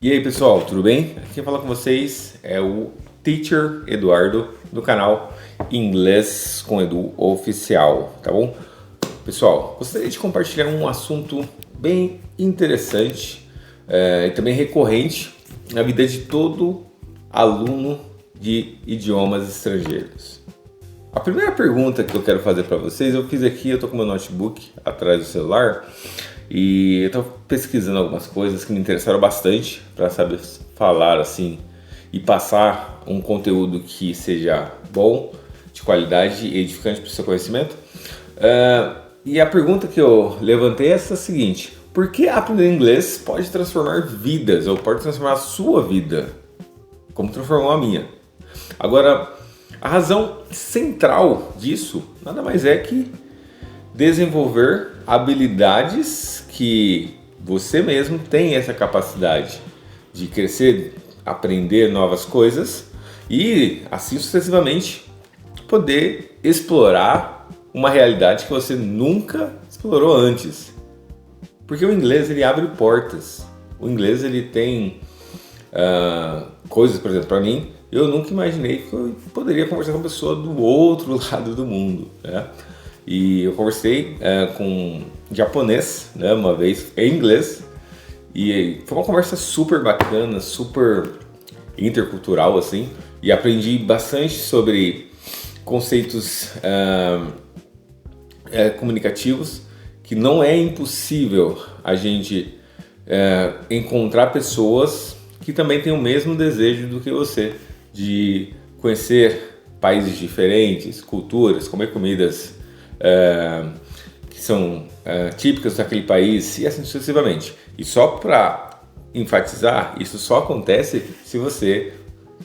E aí pessoal, tudo bem? Aqui quem fala com vocês é o Teacher Eduardo do canal Inglês com Edu Oficial, tá bom? Pessoal, gostaria de compartilhar um assunto bem interessante e também recorrente na vida de todo aluno de idiomas estrangeiros. A primeira pergunta que eu quero fazer para vocês, eu fiz aqui, eu tô com meu notebook atrás do celular e eu tô pesquisando algumas coisas que me interessaram bastante para saber falar assim e passar um conteúdo que seja bom, de qualidade e edificante para o seu conhecimento. E a pergunta que eu levantei é essa seguinte: por que aprender inglês pode transformar vidas ou pode transformar a sua vida, como transformou a minha? Agora, a razão central disso nada mais é que desenvolver habilidades que você mesmo tem essa capacidade de crescer, aprender novas coisas e assim sucessivamente poder explorar uma realidade que você nunca explorou antes. Porque o inglês ele abre portas. O inglês ele tem coisas, por exemplo, para mim, eu nunca imaginei que eu poderia conversar com uma pessoa do outro lado do mundo, né? E eu conversei com um japonês, né, uma vez em inglês, e foi uma conversa super bacana, super intercultural assim, e aprendi bastante sobre conceitos comunicativos, que não é impossível a gente encontrar pessoas que também têm o mesmo desejo do que você de conhecer países diferentes, culturas, comer comidas que são típicas daquele país e assim sucessivamente. E só para enfatizar, isso só acontece se você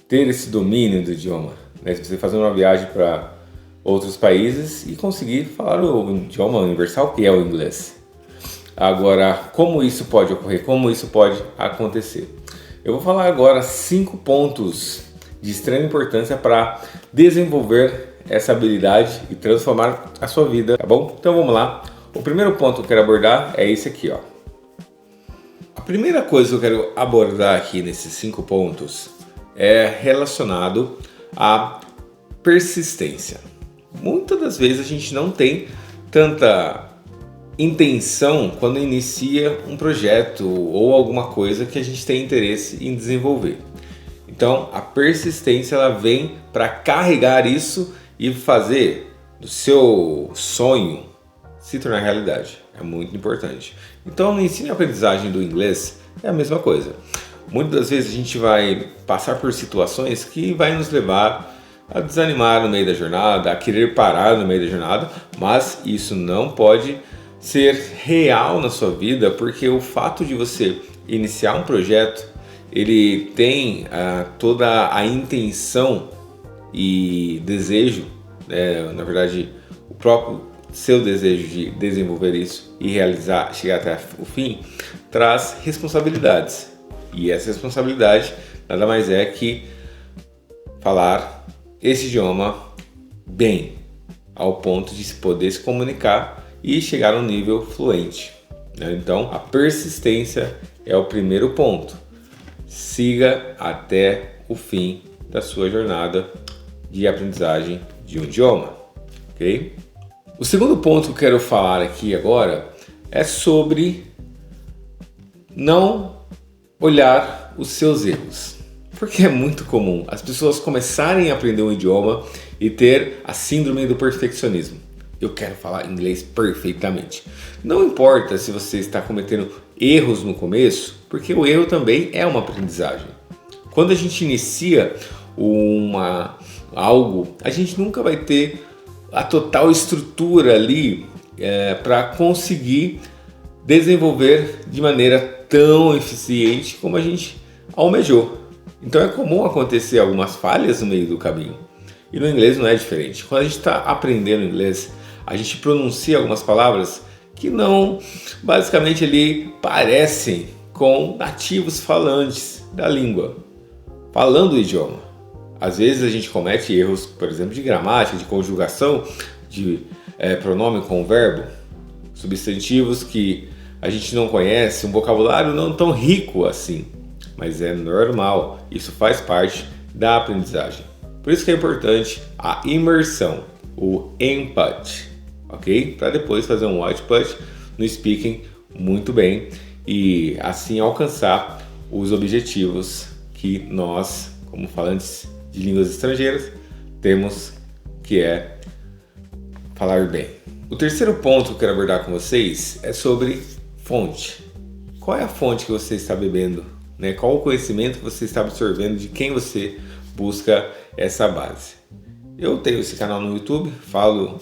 ter esse domínio do idioma, né? Se você fazer uma viagem para outros países e conseguir falar o idioma universal que é o inglês. Agora, como isso pode ocorrer? Como isso pode acontecer? Eu vou falar agora 5 pontos de extrema importância para desenvolver essa habilidade e transformar a sua vida, tá bom? Então vamos lá. O primeiro ponto que eu quero abordar é esse aqui, ó. A primeira coisa que eu quero abordar aqui nesses 5 pontos é relacionado à persistência. Muitas das vezes a gente não tem tanta intenção quando inicia um projeto ou alguma coisa que a gente tem interesse em desenvolver. Então a persistência ela vem para carregar isso e fazer do seu sonho se tornar realidade. É muito importante. Então no ensino e aprendizagem do inglês é a mesma coisa. Muitas das vezes a gente vai passar por situações que vai nos levar a desanimar no meio da jornada, a querer parar no meio da jornada, mas isso não pode ser real na sua vida, porque o fato de você iniciar um projeto, ele tem toda a intenção e desejo, na verdade o próprio seu desejo de desenvolver isso e realizar, chegar até o fim, traz responsabilidades. E essa responsabilidade nada mais é que falar esse idioma bem, ao ponto de poder se comunicar e chegar a um nível fluente, né? Então a persistência é o primeiro ponto. Siga até o fim da sua jornada de aprendizagem de um idioma, ok? O segundo ponto que eu quero falar aqui agora é sobre não olhar os seus erros. Porque é muito comum as pessoas começarem a aprender um idioma e ter a síndrome do perfeccionismo. Eu quero falar inglês perfeitamente. Não importa se você está cometendo erros no começo, porque o erro também é uma aprendizagem. Quando a gente inicia algo, a gente nunca vai ter a total estrutura ali para conseguir desenvolver de maneira tão eficiente como a gente almejou. Então é comum acontecer algumas falhas no meio do caminho. E no inglês não é diferente. Quando a gente está aprendendo inglês, a gente pronuncia algumas palavras que não, basicamente ali parecem com nativos falantes da língua, falando o idioma. Às vezes a gente comete erros, por exemplo, de gramática, de conjugação, de pronome com verbo, substantivos que a gente não conhece, um vocabulário não tão rico assim. mas é normal, isso faz parte da aprendizagem. Por isso que é importante a imersão, o input, ok? Para depois fazer um output no speaking muito bem e assim alcançar os objetivos que nós, como falantes de línguas estrangeiras, temos, que é falar bem. O terceiro ponto que eu quero abordar com vocês é sobre fonte. Qual é a fonte que você está bebendo? Né? Qual o conhecimento que você está absorvendo, de quem você busca essa base? Eu tenho esse canal no YouTube, falo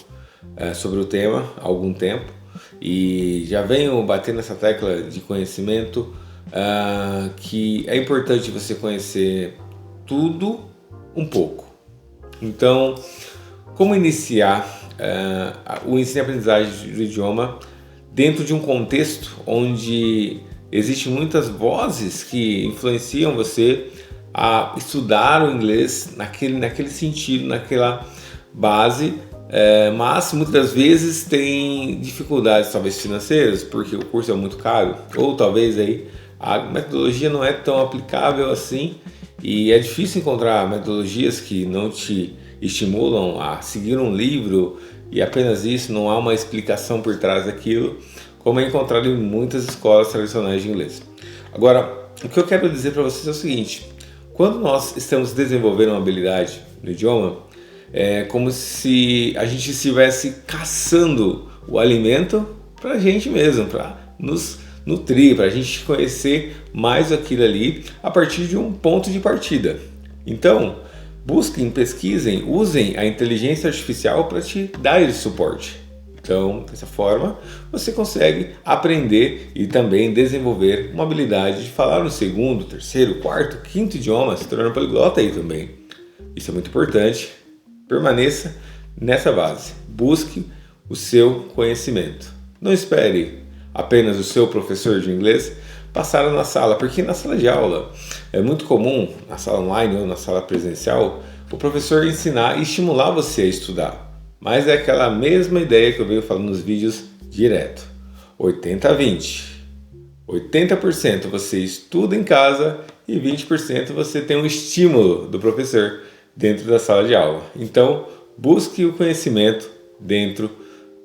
sobre o tema há algum tempo e já venho batendo nessa tecla de conhecimento, que é importante você conhecer tudo um pouco. Então, como iniciar o ensino e aprendizagem do idioma dentro de um contexto onde existem muitas vozes que influenciam você a estudar o inglês naquele sentido, naquela base, mas muitas das vezes tem dificuldades talvez financeiras, porque o curso é muito caro, ou talvez aí a metodologia não é tão aplicável assim e é difícil encontrar metodologias que não te estimulam a seguir um livro e apenas isso, não há uma explicação por trás daquilo, como é encontrado em muitas escolas tradicionais de inglês. Agora, o que eu quero dizer para vocês é o seguinte: quando nós estamos desenvolvendo uma habilidade no idioma, é como se a gente estivesse caçando o alimento para a gente mesmo, para nos nutrir, para a gente conhecer mais aquilo ali a partir de um ponto de partida. Então, busquem, pesquisem, usem a inteligência artificial para te dar esse suporte. Então, dessa forma, você consegue aprender e também desenvolver uma habilidade de falar no segundo, terceiro, quarto, quinto idioma, se tornando poliglota aí também. Isso é muito importante. Permaneça nessa base. Busque o seu conhecimento. Não espere apenas o seu professor de inglês passar na sala, porque na sala de aula é muito comum, na sala online ou na sala presencial, o professor ensinar e estimular você a estudar. Mas é aquela mesma ideia que eu venho falando nos vídeos direto. 80-20. 80% você estuda em casa e 20% você tem um estímulo do professor dentro da sala de aula. Então, busque o conhecimento dentro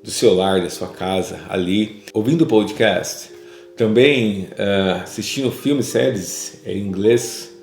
do seu lar, da sua casa, ali, ouvindo podcast, também assistindo filmes, séries em inglês,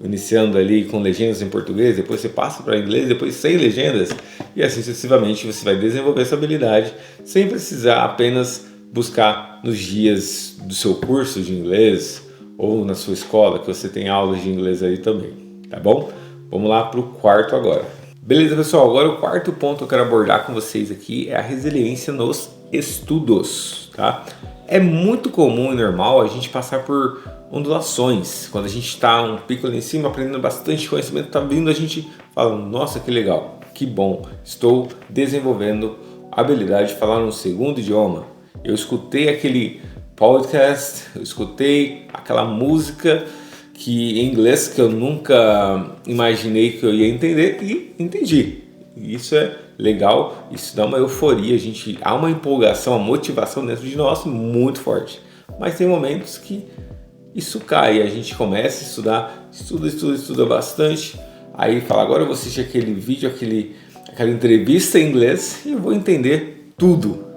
iniciando ali com legendas em português, depois você passa para inglês, depois sem legendas, e assim sucessivamente você vai desenvolver essa habilidade sem precisar apenas buscar nos dias do seu curso de inglês ou na sua escola, que você tem aulas de inglês aí também, tá bom? Vamos lá para o quarto agora. Beleza, pessoal? Agora o quarto ponto que eu quero abordar com vocês aqui é a resiliência nos estudos, tá? É muito comum e normal a gente passar por ondulações. Quando a gente está um pico ali em cima, aprendendo bastante conhecimento, tá vindo, a gente fala, nossa, que legal, que bom, estou desenvolvendo a habilidade de falar um segundo idioma. Eu escutei aquele podcast, eu escutei aquela música que em inglês que eu nunca imaginei que eu ia entender e entendi. Isso é legal, isso dá uma euforia, há uma empolgação, uma motivação dentro de nós muito forte. Mas tem momentos que isso cai, a gente começa a estudar, estuda bastante, aí fala, agora eu vou assistir aquele vídeo, aquela entrevista em inglês e eu vou entender tudo.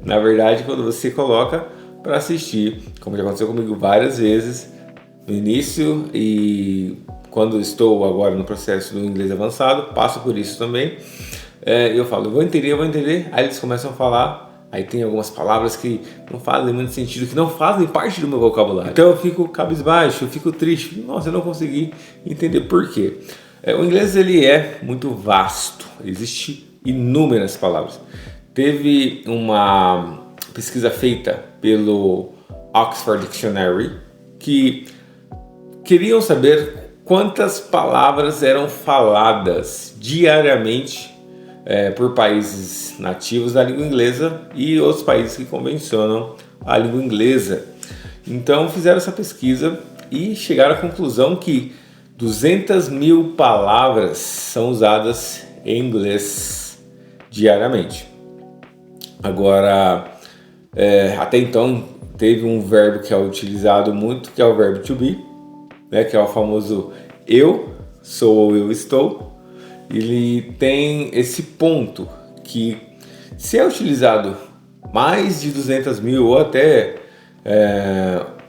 Na verdade, quando você coloca para assistir, como já aconteceu comigo várias vezes, no início e quando estou agora no processo do inglês avançado, passo por isso também, eu falo, eu vou entender, aí eles começam a falar, aí tem algumas palavras que não fazem muito sentido, que não fazem parte do meu vocabulário. Então eu fico cabisbaixo, eu fico triste, nossa, eu não consegui entender por quê. O inglês ele é muito vasto, existem inúmeras palavras. Teve uma pesquisa feita pelo Oxford Dictionary que queriam saber quantas palavras eram faladas diariamente por países nativos da língua inglesa e outros países que convencionam a língua inglesa. Então fizeram essa pesquisa e chegaram à conclusão que 200 mil palavras são usadas em inglês diariamente. Agora, até então teve um verbo que é utilizado muito, que é o verbo to be, né, que é o famoso eu sou ou eu estou, ele tem esse ponto que, se é utilizado mais de 200 mil ou até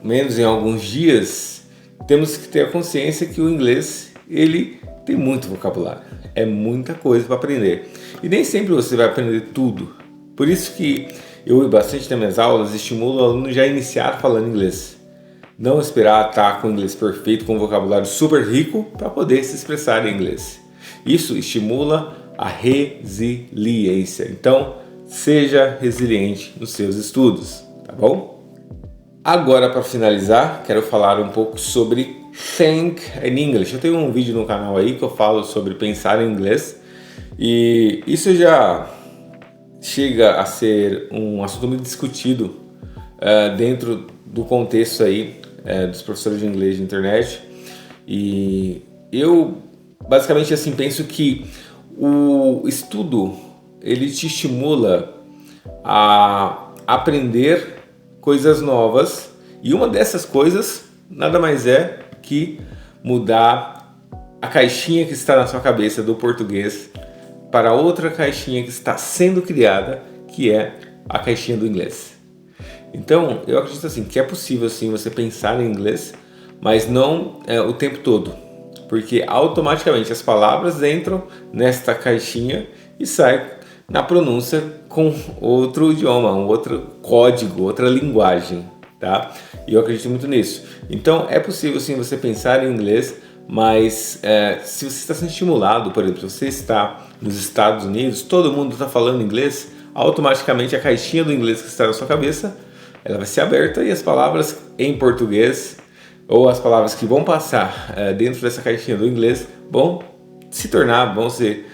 menos em alguns dias, temos que ter a consciência que o inglês ele tem muito vocabulário, é muita coisa para aprender e nem sempre você vai aprender tudo. Por isso que eu bastante nas minhas aulas estimulo o aluno já a iniciar falando inglês. Não esperar estar com o inglês perfeito, com um vocabulário super rico para poder se expressar em inglês. Isso estimula a resiliência. Então, seja resiliente nos seus estudos, tá bom? Agora, para finalizar, quero falar um pouco sobre Think in English. Eu tenho um vídeo no canal aí que eu falo sobre pensar em inglês e isso já chega a ser um assunto muito discutido dentro do contexto aí dos professores de inglês de internet, e eu basicamente assim penso que o estudo ele te estimula a aprender coisas novas, e uma dessas coisas nada mais é que mudar a caixinha que está na sua cabeça do português para outra caixinha que está sendo criada, que é a caixinha do inglês. Então, eu acredito assim que é possível sim você pensar em inglês, mas não o tempo todo, porque automaticamente as palavras entram nesta caixinha e saem na pronúncia com outro idioma, um outro código, outra linguagem, tá? E eu acredito muito nisso. Então, é possível sim você pensar em inglês, mas se você está sendo estimulado, por exemplo, se você está nos Estados Unidos, todo mundo está falando inglês, automaticamente a caixinha do inglês que está na sua cabeça, ela vai ser aberta e as palavras em português ou as palavras que vão passar dentro dessa caixinha do inglês vão ser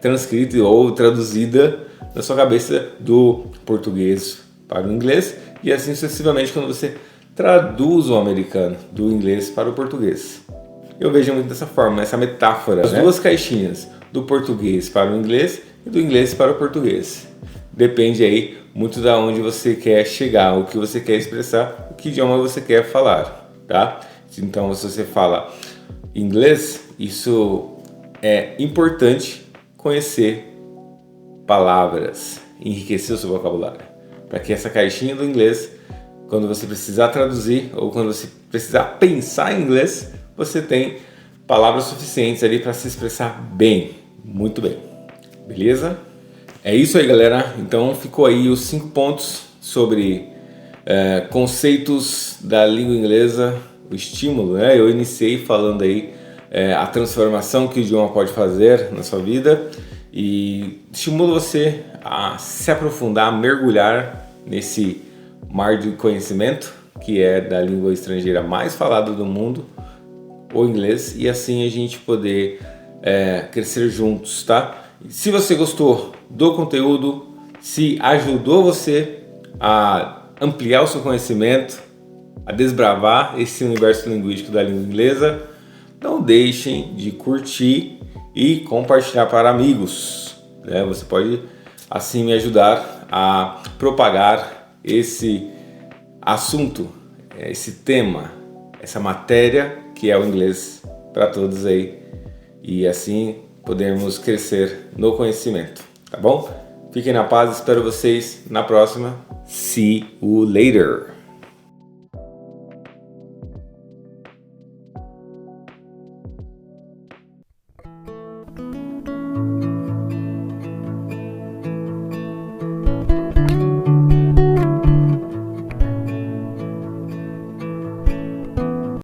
transcritas ou traduzida na sua cabeça do português para o inglês, e assim sucessivamente quando você traduz o americano do inglês para o português. Eu vejo muito dessa forma, essa metáfora, as duas caixinhas, do português para o inglês e do inglês para o português. Depende aí muito da onde você quer chegar, o que você quer expressar, o que idioma você quer falar, tá? Então, se você fala inglês, isso é importante conhecer palavras, enriquecer o seu vocabulário, para que essa caixinha do inglês, quando você precisar traduzir ou quando você precisar pensar em inglês, você tem palavras suficientes ali para se expressar bem, muito bem, beleza? É isso aí, galera. Então ficou aí os 5 pontos sobre conceitos da língua inglesa, o estímulo, né? Eu iniciei falando aí a transformação que o idioma pode fazer na sua vida e estimulo você a se aprofundar, a mergulhar nesse mar de conhecimento que é da língua estrangeira mais falada do mundo, o inglês, e assim a gente poder crescer juntos, tá? Se você gostou do conteúdo, se ajudou você a ampliar o seu conhecimento, a desbravar esse universo linguístico da língua inglesa, não deixem de curtir e compartilhar para amigos, né? Você pode assim me ajudar a propagar esse assunto, esse tema, essa matéria que é o inglês para todos aí, e assim podermos crescer no conhecimento, tá bom? Fiquem na paz, espero vocês na próxima. See you later!